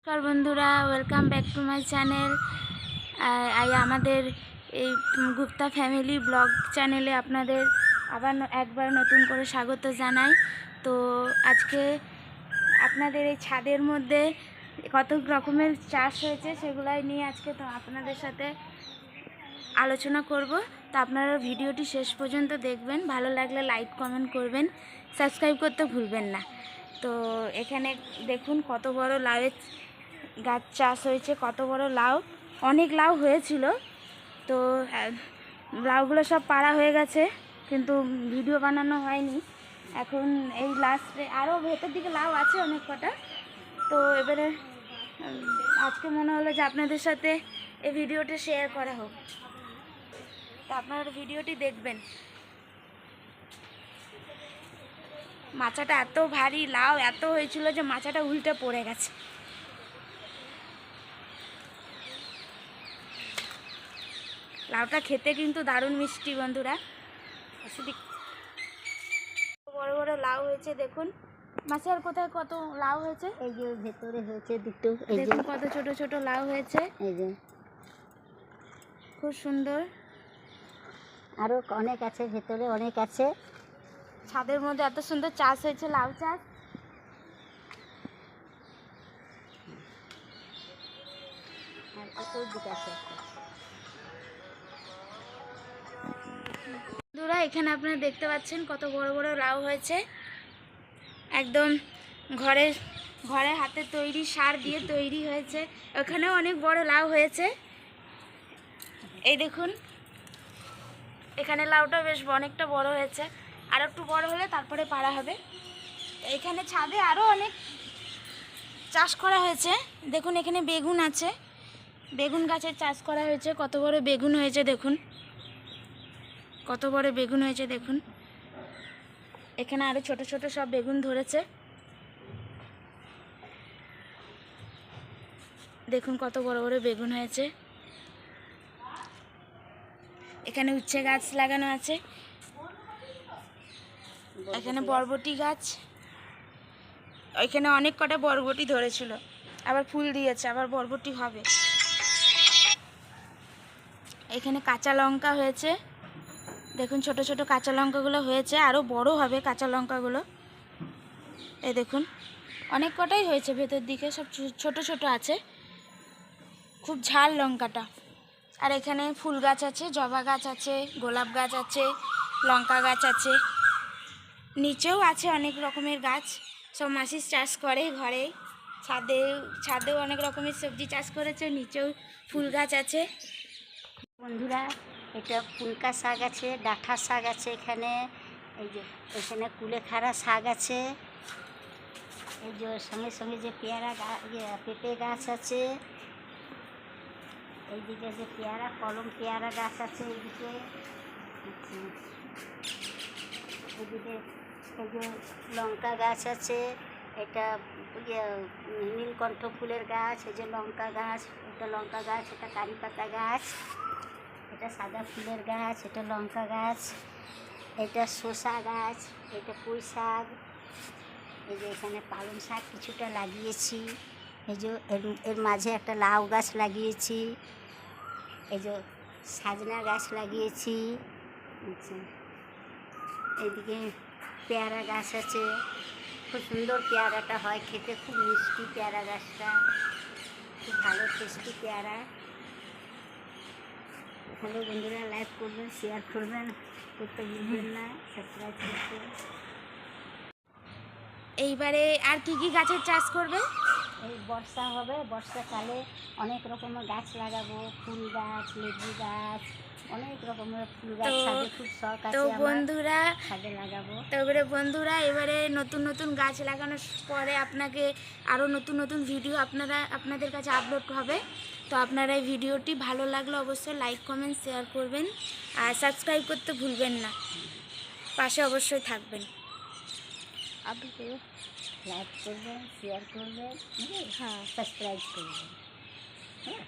নমস্কার বন্ধুরা, welcome back to my channel. আমাদের এই গুপ্তা ফ্যামিলি ব্লগ চ্যানেলে আপনাদের আবার একবার নতুন করে স্বাগত জানাই। তো আজকে আপনাদের এই ছাদের মধ্যে কত রকমের চাষ হয়েছে সেগুলাই নিয়ে আজকে তো আপনাদের সাথে আলোচনা করব। তো আপনারা ভিডিওটি শেষ পর্যন্ত দেখবেন, ভালো লাগলে লাইক কমেন্ট করবেন, সাবস্ক্রাইব করতে ভুলবেন না। তো এখানে দেখুন কত বড় লাউয়ের গাছ চাষ হয়েছে, কত বড় লাউ, অনেক লাউ হয়েছিল। তো লাউগুলো সব পাড়া হয়ে গেছে, কিন্তু ভিডিও বানানো হয়নি। এখন এই লাস্টে আরও ভেতর দিকে লাউ আছে অনেক কটা। তো এবারে আজকে মনে হলো যে আপনাদের সাথে এই ভিডিওটা শেয়ার করা হোক, তো আপনারা ভিডিওটি দেখবেন। মাচাটা এত ভারী, লাউ এত হয়েছিল যে মাচাটা উল্টে পড়ে গেছে। লাউটা খেতে কিন্তু দারুণ মিষ্টি বন্ধুরা। বড় বড় লাউ হয়েছে দেখুন। মাছের কোথায় কত লাউ হয়েছে, এই যে ভেতরে হয়েছে দুটো, এই যে দেখুন কত ছোট ছোট লাউ হয়েছে, এই যে খুব সুন্দর। আরো অনেক আছে, ভেতরে অনেক আছে। ছাদের মধ্যে এত সুন্দর চাষ হয়েছে, লাউ চাষ। আর কত দিক আছে। বন্ধুরা এখানে আপনারা দেখতে পাচ্ছেন কত বড় বড় লাউ হয়েছে, একদম ঘরে হাতে তৈরি সার দিয়ে তৈরি হয়েছে। ওখানেও অনেক বড় লাউ হয়েছে, এই দেখুন। এখানে লাউটা বেশ অনেকটা বড় হয়েছে, আর একটু বড় হলে তারপরে পাড়া হবে। এখানে ছাদে আরও অনেক চাষ করা হয়েছে। দেখুন এখানে বেগুন আছে, বেগুন গাছের চাষ করা হয়েছে। কত বড় বেগুন হয়েছে দেখুন, কত বড় বেগুন হয়েছে দেখুন। এখানে আরও ছোট ছোট সব বেগুন ধরেছে, দেখুন কত বড় বড় বেগুন হয়েছে। এখানে উচ্ছে গাছ লাগানো আছে, এখানে বরবটি গাছ, ওইখানে অনেক কটা বরবটি ধরেছিল, আবার ফুল দিয়েছে, আবার বরবটি হবে। এখানে কাঁচা লঙ্কা হয়েছে, দেখুন ছোট ছোট কাঁচা লঙ্কাগুলো হয়েছে, আরও বড় হবে কাঁচা লঙ্কাগুলো। এই দেখুন অনেক কটাই হয়েছে, ভেতর দিকে সব ছোট ছোট আছে, খুব ঝাল লঙ্কাটা। আর এখানে ফুল গাছ আছে, জবা গাছ আছে, গোলাপ গাছ আছে, লঙ্কা গাছ আছে, নিচেও আছে অনেক রকমের গাছ। সব মাসি চাষ করে ঘরে, ছাদেও অনেক রকমের সবজি চাষ করেছে, নিচেও ফুল গাছ আছে। বন্ধুরা এটা পুলকা শাক আছে, ডাঁটা শাক আছে, এখানে এই যে এখানে কুলেখাড়া শাক আছে, এই যে সঙ্গে সঙ্গে যে পেঁপে গাছ আছে, এইদিকে যে কলম পেয়ারা গাছ আছে, এইদিকে এইদিকে এই যে লঙ্কা গাছ আছে, এটা নীলকণ্ঠ ফুলের গাছ, এই যে লঙ্কা গাছ, এটা লঙ্কা গাছ, এটা কারি পাতা গাছ, এটা সাদা ফুলের গাছ, এটা লঙ্কা গাছ, এটা শসা গাছ, এটা পুঁই শাক, এই যে এখানে পালং শাক কিছুটা লাগিয়েছি, এই যে এর মাঝে একটা লাউ গাছ লাগিয়েছি, এই যে সাজনা গাছ লাগিয়েছি। আচ্ছা, এইদিকে পেয়ারা গাছ আছে, খুব সুন্দর পেয়ারাটা হয়, খেতে খুব মিষ্টি পেয়ারা গাছটা, খুব ভালো টেস্টি পেয়ারা। হ্যালো বন্ধুরা, লাইক করবেন, শেয়ার করবেন, করতে ভুলবেন না, সাবস্ক্রাইব করতে। এইবারে আর কি কি গাছের চাষ করবে? এই বর্ষা হবে, বর্ষাকালে অনেক রকমের গাছ লাগাবো, ফুল গাছ, লেবু গাছ, অনেক রকমের ফুল গাছ ছাদে খুব শখ আছে আমার, বন্ধুরা ছাদে লাগাবো। তো এবারে বন্ধুরা, এবারে নতুন নতুন গাছ লাগানোর পরে আপনাকে আরও নতুন নতুন ভিডিও আপনাদের কাছে আপলোড হবে। তো আপনারা এই ভিডিওটি ভালো লাগলে অবশ্যই লাইক কমেন্ট শেয়ার করবেন, আর সাবস্ক্রাইব করতে ভুলবেন না, পাশে অবশ্যই থাকবেন। আপনি লাইক করবেন, শেয়ার করবেন, হ্যাঁ সাবস্ক্রাইব করবেন, হ্যাঁ।